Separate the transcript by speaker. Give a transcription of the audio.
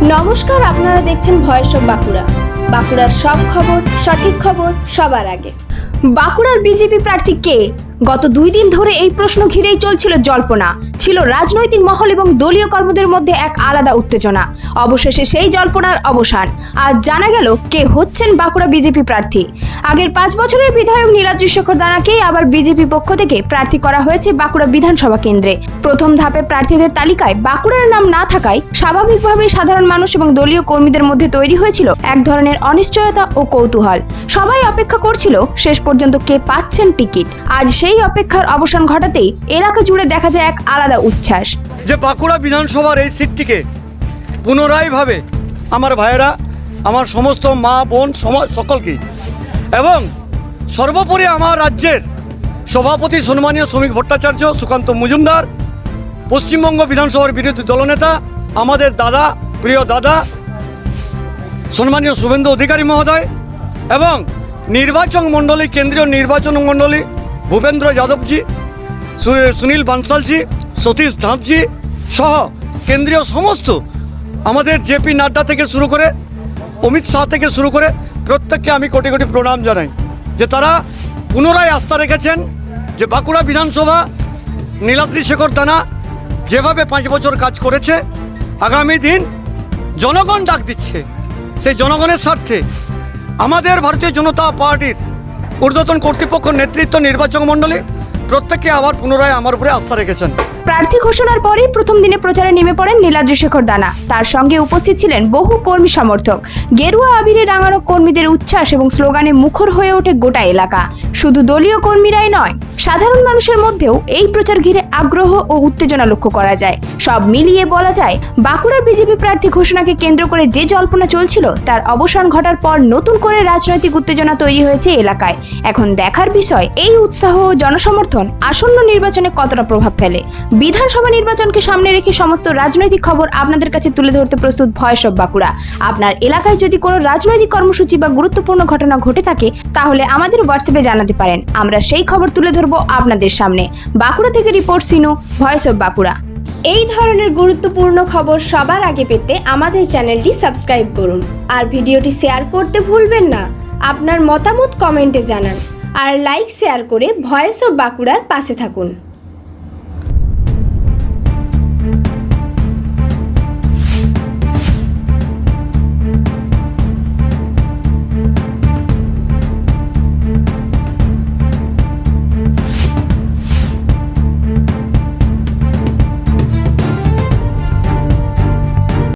Speaker 1: নমস্কার, আপনারা দেখছেন ভয়েস অফ বাঁকুড়া। বাঁকুড়ার সব খবর, সঠিক খবর সবার আগে। বাঁকুড়ার বিজেপি প্রার্থী কে? গত 2 দিন ধরে এই প্রশ্ন ঘিরেই চলছিল জল্পনা। ছিল রাজনৈতিক মহল এবং দলীয় কর্মীদের মধ্যে এক আলাদা উত্তেজনা। অবশেষে সেই জল্পনার অবসান। আজ জানা গেল কে হচ্ছেন বাঁকুড়া বিজেপি প্রার্থী। আগের 5 বছরের বিধায়ক নীলাদ্রি শেখর দানাকেই আবার বিজেপি পক্ষ থেকে প্রার্থী করা হয়েছে বাঁকুড়া বিধানসভা কেন্দ্রে। প্রথম ধাপে প্রার্থীদের তালিকায় বাঁকুড়ার নাম না থাকায় স্বাভাবিকভাবেই সাধারণ মানুষ এবং দলীয় কর্মীদের মধ্যে তৈরি হয়েছিল এক ধরনের অনিশ্চয়তা ও কৌতূহল। সবাই অপেক্ষা করছিল শেষ পর্যন্ত কে পাচ্ছেন টিকিট। আজ সেই অপেক্ষার অবসান ঘটাতেই এলাকা জুড়ে দেখা যায় এক আলাদা উচ্ছ্বাস।
Speaker 2: যে বাঁকুড়া বিধানসভার এই সিটটিকে পুনরায় ভাবে আমার ভাইয়েরা, আমার সমস্ত মা বোন সকলকে, এবং সর্বোপরি আমার রাজ্যের সভাপতি সম্মানীয় শ্রমিক ভট্টাচার্য, সুকান্ত মজুমদার, পশ্চিমবঙ্গ বিধানসভার বিরোধী দলনেতা, আমাদের দাদা, প্রিয় দাদা সম্মানীয় শুভেন্দু অধিকারী মহোদয়, এবং নির্বাচন মণ্ডলী, কেন্দ্রীয় নির্বাচন মণ্ডলী ভূপেন্দ্র যাদবজি, সুনীল বানসালজি, সতীশ ধাঁতজি সহ কেন্দ্রীয় সমস্ত আমাদের জেপি নাড্ডা থেকে শুরু করে অমিত শাহ থেকে শুরু করে প্রত্যেককে আমি কোটি কোটি প্রণাম জানাই যে তারা পুনরায় আস্থা রেখেছেন যে বাঁকুড়া বিধানসভা নীলাদ্রি শেখর দানা যেভাবে 5 বছর কাজ করেছে, আগামী দিন জনগণ ডাক দিচ্ছে, সেই জনগণের স্বার্থে আমাদের ভারতীয় জনতা পার্টির ঊর্ধ্বতন কর্তৃপক্ষ, নেতৃত্ব, নির্বাচন মণ্ডলী প্রত্যেককে আবার পুনরায় আমার উপরে আস্থা রেখেছেন।
Speaker 1: প্রার্থী ঘোষণার পরেই প্রথম দিনে প্রচারে নেমে পড়েন নীলাদ্রি শেখর দানা। তার সঙ্গে উপস্থিত ছিলেন বহু কর্মী সমর্থক। গেরুয়া আবিরে রাঙানো কর্মীদের উচ্ছ্বাস এবং স্লোগানে মুখর হয়ে ওঠে গোটা এলাকা। শুধু দলীয় কর্মীরাই নয়, সাধারণ মানুষের মধ্যেও এই প্রচার ঘিরে আগ্রহ ও উত্তেজনা লক্ষ্য করা যায়। সব মিলিয়ে বলা যায়, বাঁকুড়ার বিজেপি প্রার্থী ঘোষণাকে কেন্দ্র করে যে জল্পনা চলছিল তার অবসান ঘটার পর নতুন করে রাজনৈতিক উত্তেজনা তৈরি হয়েছে এলাকায়। এখন দেখার বিষয়, এই উৎসাহ ও জনসমর্থন আসন্ন নির্বাচনে কতটা প্রভাব ফেলে। বিধানসভা নির্বাচনকে সামনে রেখে সমস্ত রাজনৈতিক খবর আপনাদের কাছে তুলে ধরতে প্রস্তুত ভয়েস অফ বাঁকুড়া। আপনার এলাকায় যদি কোনো রাজনৈতিক কর্মসূচি বা গুরুত্বপূর্ণ ঘটনা ঘটে থাকে তাহলে আমাদের হোয়াটসঅ্যাপে জানাতে পারেন। আমরা সেই খবর তুলে ধরবো আপনাদের সামনে। বাঁকুড়া থেকে report Sinu, voice of Bankura. এই ধরনের গুরুত্বপূর্ণ খবর সবার আগে পেতে আমাদের চ্যানেলটি সাবস্ক্রাইব করুন আর ভিডিওটি শেয়ার করতে ভুলবেন না। আপনার মতামত কমেন্টে জানান আর লাইক শেয়ার করে ভয়েস অফ বাঁকুড়ার পাশে থাকুন।